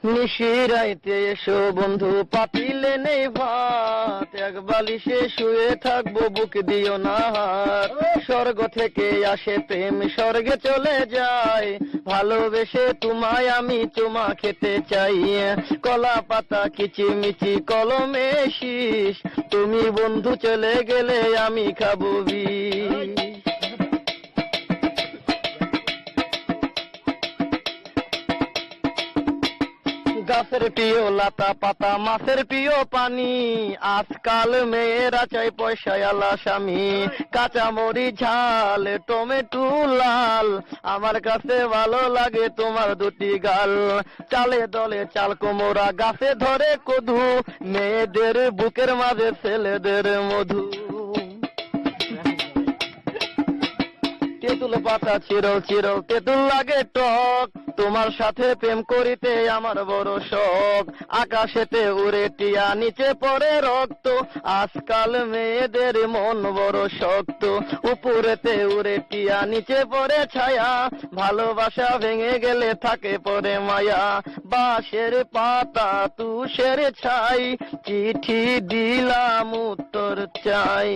নিশিরাইতে এসো বন্ধু, পাতিলে নেই ভাত, এক বালিশে শুয়ে থাকবো, বুক দিও না হাত। স্বর্গ থেকে আসে প্রেম, স্বর্গে চলে যায়, ভালোবেসে তোমায় আমি চুমা খেতে চাই। কলা পাতা কিচিমিচি কলমে শীষ, তুমি বন্ধু চলে গেলে আমি খাবো বিষ। গাছের প্রিয় লতা পাতা, মাছের প্রিয় পানি, আজকাল মেয়েরা চাই পয়সায় আলা স্বামী। কাঁচামরি ঝাল, টমেটো লাল, আমার কাছে ভালো লাগে তোমার দুটি গাল। চালে দলে চাল কোমরা, গাছে ধরে কদু, মেয়েদের বুকের মাঝে ছেলেদের মধু। তেঁতুল পাতা চিরল চিরল, তেঁতুল লাগে টক, তোমার সাথে প্রেম করিতে আমার বড় শখ। আকাশেতে উড়ে টিয়া, নিচে পড়ে রক্ত, আজকাল মেয়েদের মন বড় শক্ত। উপরেতে উড়ে টিয়া, নিচে পড়ে ছায়া, ভালোবাসা ভেঙে গেলে থাকে পড়ে মায়া। বাঁশের পাতা তুষের ছাই, চিঠি দিলাম উত্তর চাই।